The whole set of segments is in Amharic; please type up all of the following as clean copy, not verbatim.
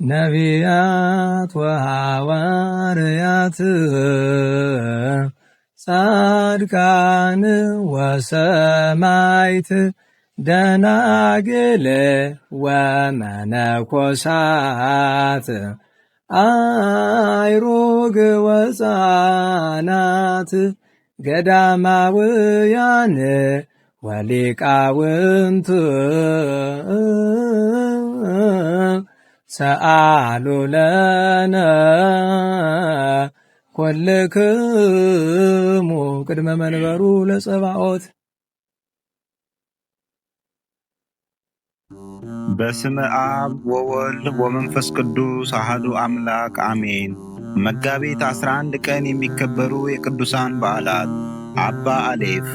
ነቢያት ወሐዋርያት ጻድቃን ወሰማዕት ደናግል ወመነኮሳት አይሩግ ወሕፃናት ገዳማውያን ወሊቃውንት ሰአሉ ለነ ኩልክሙ ቅድመ መንበሩ ለጸባኦት። በስመ አብ ወወልድ ወመንፈስ ቅዱስ አሐዱ አምላክ አሜን። መጋቢት 11 ቀን የሚከበሩ የቅዱሳን በዓላት። አባ አሌፍ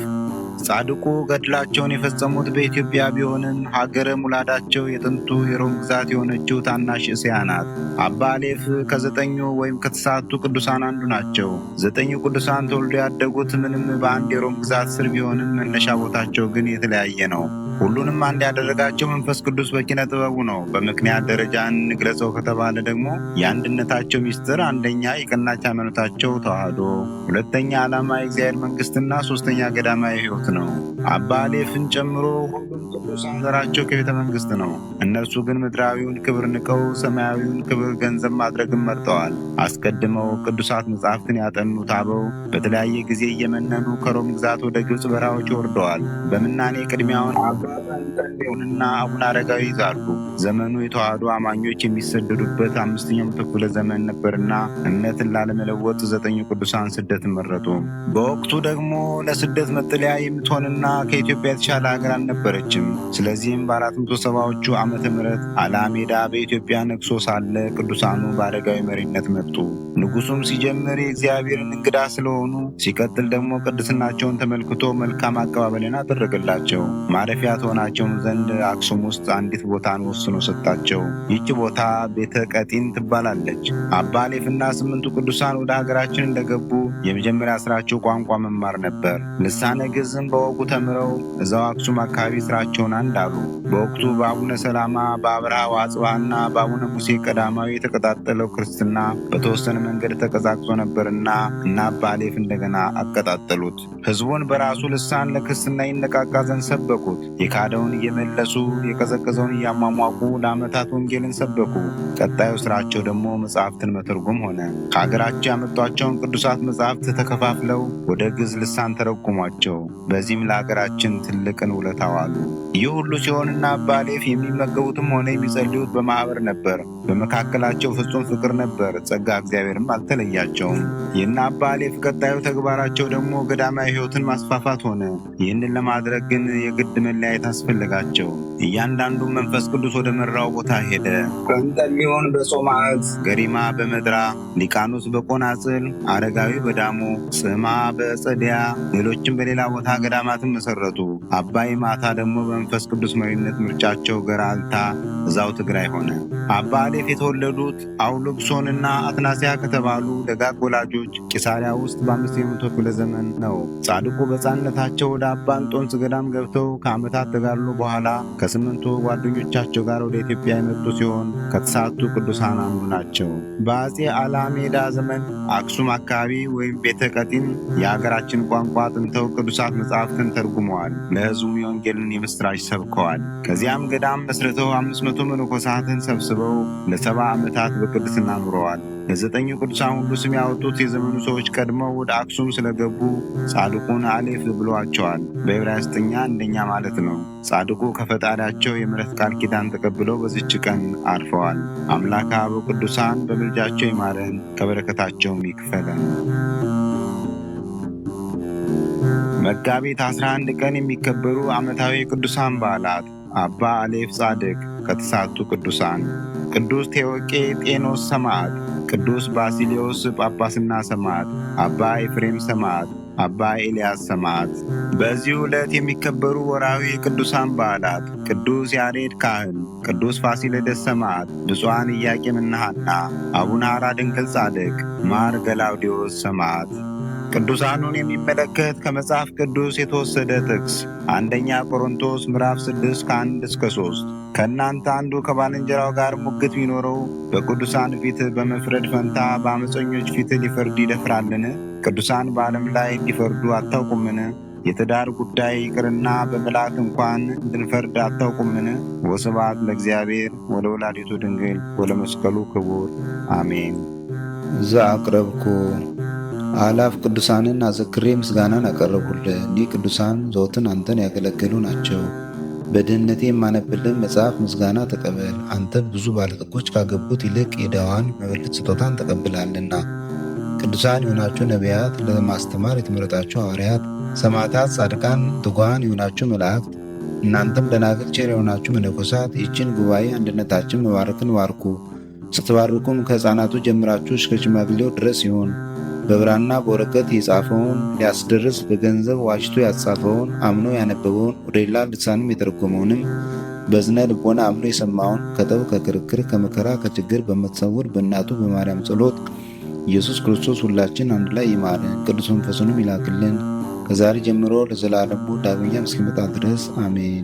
ጻድቁ ገድላቸውን የፈጸሙት በኢትዮጵያ ቢሆንም ሀገረ ሙላዳቸው የጥንቱ የሮም ግዛት የሆነችው ታናሽ እስያ ናት። አባ አሌፍ ከ9 ወይም ከ9 ቅዱሳን አንዱ ናቸው። 9 ቅዱሳን ተወልዶ ያደጉት ምንም በአንድ የሮም ግዛት ስር ቢሆንም መነሻ ቦታቸው ግን የተለያየ ነው። ሁሉንም አንድ ያደረጋቸው መንፈስ ቅዱስ በኪነ ጥበቡ ነው። በምክንያት ደረጃ እንግለጸው ከተባለ ደግሞ የአንድነታቸው ሚስጥር አንደኛ የቀናች ሃይማኖታቸው ተዋህዶ፣ ሁለተኛ ዓላማ የእግዚአብሔር መንግስትና ሶስተኛ ገዳማዊ ሕይወት ነው። አባ አሌፍን ጨምሮ ሁሉም ቅዱሳን ዘራቸው ከቤተ መንግስት ነው። እነርሱ ግን ምድራዊውን ክብር ንቀው ሰማያዊውን ክብር ገንዘብ ማድረግን መርጠዋል። አስቀድመው ቅዱሳት መጻሕፍትን ያጠኑት አበው በተለያየ ጊዜ እየመነኑ ከሮም ግዛት ወደ ግብፅ በረሃዎች ወርደዋል። በምናኔ ቅድሚያውን አባታንና አቡነ አረጋዊ ይዛሉ። ዘመኑ የተዋህዶ አማኞች የሚሰደዱበት 5ኛው ክፍለ ዘመን ነበርና እምነትን ላለመለወጥ 9 ቅዱሳን ስደትን መረጡ። በወቅቱ ደግሞ ለስደት መጠለያ የምትሆንና ከኢትዮጵያ የተሻለ ሀገር አልነበረችም። ስለዚህም በ470ዎቹ ዓመተ ምህረት አላሜዳ በኢትዮጵያ ነግሶ ሳለ ቅዱሳኑ በአረጋዊ መሪነት መጡ። ንጉሱም ሲጀምር የእግዚአብሔርን እንግዳ ስለሆኑ፣ ሲቀጥል ደግሞ ቅድስናቸውን ተመልክቶ መልካም አቀባበልን አደረገላቸው። ማረፊያ ትሆናቸውን ዘንድ አክሱም ውስጥ አንዲት ቦታን ወስኖ ሰጣቸው። ይህች ቦታ ቤተ ቀጢን ትባላለች። አባ አሌፍና 8ቱ ቅዱሳን ወደ ሀገራችን እንደገቡ የመጀመሪያ ስራቸው ቋንቋ መማር ነበር። ልሳነ ግዕዝም በወጉ ተምረው እዛው አክሱም አካባቢ ስራቸውን አንድ አሉ። በወቅቱ በአቡነ ሰላማ፣ በአብርሃ ወአጽብሃና በአቡነ ሙሴ ቀዳማዊ የተቀጣጠለው ክርስትና በተወሰነ መንገድ ተቀዛቅዞ ነበርና እና አባ አሌፍ እንደገና አቀጣጠሉት። ህዝቡን በራሱ ልሳን ለክርስትና ይነቃቃ ዘንድ ሰበኩት። የካደውን እየመለሱ የቀዘቀዘውን እያሟሟቁ ለዓመታት ወንጌልን ሰበኩ። ቀጣዩ ስራቸው ደግሞ መጽሐፍትን መተርጎም ሆነ። ከሀገራቸው ያመጧቸውን ቅዱሳት መጽሐፍት ተከፋፍለው ወደ ግዕዝ ልሳን ተረጉሟቸው። በዚህም ለሀገራችን ትልቅን ውለታ ዋሉ። ይህ ሁሉ ሲሆንና አባ አሌፍ የሚመገቡትም ሆነ የሚጸልዩት በማኅበር ነበር። በመካከላቸው ፍጹም ፍቅር ነበር። ጸጋ እግዚአብሔርም አልተለያቸውም። ይህን አባ አሌፍ ቀጣዩ ተግባራቸው ደግሞ ገዳማዊ ሕይወትን ማስፋፋት ሆነ። ይህንን ለማድረግ ግን የግድ መለያየት አስፈለጋቸው። እያንዳንዱ መንፈስ ቅዱስ ወደ መራው ቦታ ሄደ። ቀንጠሊዮን በጾማዕት፣ ገሪማ በመድራ፣ ሊቃኖስ በቆናጽል፣ አረጋዊ በዳሞ፣ ጽማ በጸዲያ፣ ሌሎችም በሌላ ቦታ ገዳማትን መሰረቱ። አባይ ማታ ደግሞ በመንፈስ ቅዱስ መሪነት ምርጫቸው ገራልታ እዛው ትግራይ ሆነ። አባ አሌፍ የተወለዱት አውሎግሶንና አትናሲያ ከተባሉ ደጋግ ወላጆች ቂሳሪያ ውስጥ በ5ኛው ክፍለ ዘመን ነው። ጻድቁ በሕፃንነታቸው ወደ አባ እንጦንስ ገዳም ገብተው ከዓመታት ተጋድሎ በኋላ ከ8ቱ ጓደኞቻቸው ጋር ወደ ኢትዮጵያ የመጡ ሲሆን ከ9 ቅዱሳን አንዱ ናቸው። በአጼ አላሜዳ ዘመን አክሱም አካባቢ ወይም ቤተ ቀጢን የሀገራችን ቋንቋ አጥንተው ቅዱሳት መጻሕፍትን ተርጉመዋል። ለሕዝቡ የወንጌልን የምስራች ሰብከዋል። ከዚያም ገዳም መስርተው 500 መነኮሳትን ሰብስበው ለ70 ዓመታት በቅድስና ኑረዋል። ለ9 ቅዱሳን ሁሉ ስም ያወጡት የዘመኑ ሰዎች ቀድመው ወደ አክሱም ስለገቡ ጻድቁን አሌፍ ብለዋቸዋል። በዕብራይስጥኛ አንደኛ ማለት ነው። ጻድቁ ከፈጣሪያቸው የምሕረት ቃል ኪዳን ተቀብለው በዚች ቀን አርፈዋል። አምላከ አበው ቅዱሳን በምልጃቸው ይማረን፣ ከበረከታቸውም ይክፈለን። መጋቢት 11 ቀን የሚከበሩ ዓመታዊ ቅዱሳን በዓላት። አባ አሌፍ ጻድቅ ከ9 ቅዱሳን፣ ቅዱስ ቴዎቄጤኖስ ሰማዕት፣ ቅዱስ ባሲሊዮስ ጳጳስና ሰማዕት፣ አባ ኤፍሬም ሰማዕት፣ አባ ኤልያስ ሰማዕት። በዚህ ዕለት የሚከበሩ ወርሃዊ ቅዱሳን በዓላት። ቅዱስ ያሬድ ካህን፣ ቅዱስ ፋሲለደስ ሰማዕት፣ ብፁዓን ኢያቄምና ሐና፣ አቡነ ሐራ ድንግል ጻድቅ፣ ማር ገላውዴዎስ ሰማዕት። ቅዱሳኑን የሚመለከት ከመጽሐፍ ቅዱስ የተወሰደ ጥቅስ አንደኛ ቆሮንቶስ ምዕራፍ 6 ከ1-3 ከእናንተ አንዱ ከባልንጀራው ጋር ሙግት ቢኖረው በቅዱሳን ፊት በመፍረድ ፈንታ በአመፀኞች ፊት ሊፈርድ ይደፍራልን? ቅዱሳን በዓለም ላይ እንዲፈርዱ አታውቁምን? የትዳር ጉዳይ ይቅርና በመላእክት እንኳን እንድንፈርድ አታውቁምን? ወስብሐት ለእግዚአብሔር ወለወላዲቱ ድንግል ወለመስቀሉ ክቡር አሜን። ዘአቅረብኩ አላፍ ቅዱሳንን አዘክሬ ምስጋናን አቀረብሁልህ። እኒህ ቅዱሳን ዘወትር አንተን ያገለገሉ ናቸው። በድህነቴ የማነብልን መጽሐፍ ምስጋና ተቀበል። አንተ ብዙ ባለጠጎች ካገቡት ይልቅ የድሃዋን መበለት ስጦታን ተቀብላለና። ቅዱሳን የሆናችሁ ነቢያት፣ ለማስተማር የተመረጣችሁ ሐዋርያት፣ ሰማዕታት፣ ጻድቃን፣ ትጉሃን የሆናችሁ መላእክት፣ እናንተም ደናግል ቸር የሆናችሁ መነኮሳት ይህችን ጉባኤ አንድነታችን መባረክን ባርኩ። ስትባርኩም ከሕፃናቱ ጀምራችሁ እስከ ሽማግሌው ድረስ ይሁን። በብራና በወረቀት የጻፈውን ሊያስደርስ በገንዘብ ዋጅቶ ያጻፈውን አምኖ ያነበበውን ወደ ሌላ ልሳንም የተረጎመውንም በዝነ ልቦና አምኖ የሰማውን ከጠብ ከክርክር ከመከራ ከችግር በምትሰውር በእናቱ በማርያም ጸሎት ኢየሱስ ክርስቶስ ሁላችን አንድ ላይ ይማረን፣ ቅዱስ መንፈሱንም ይላክልን ከዛሬ ጀምሮ ለዘላለሙ ዳግመኛም እስኪመጣ ድረስ አሜን።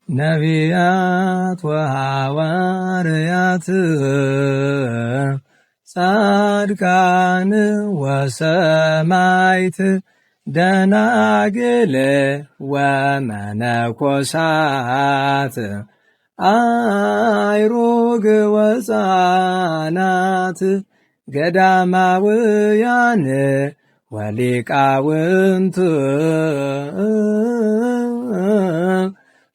ነቢያት ወሐዋርያት ጻድቃን ወሰማዕት ደናግል ወመነኮሳት አይሩግ ወሕፃናት ገዳማውያን ወሊቃውንት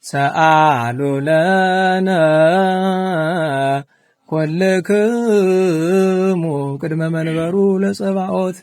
ሰአሉ ለነ ኰልክሙ ቅድመ መንበሩ ለጸባኦት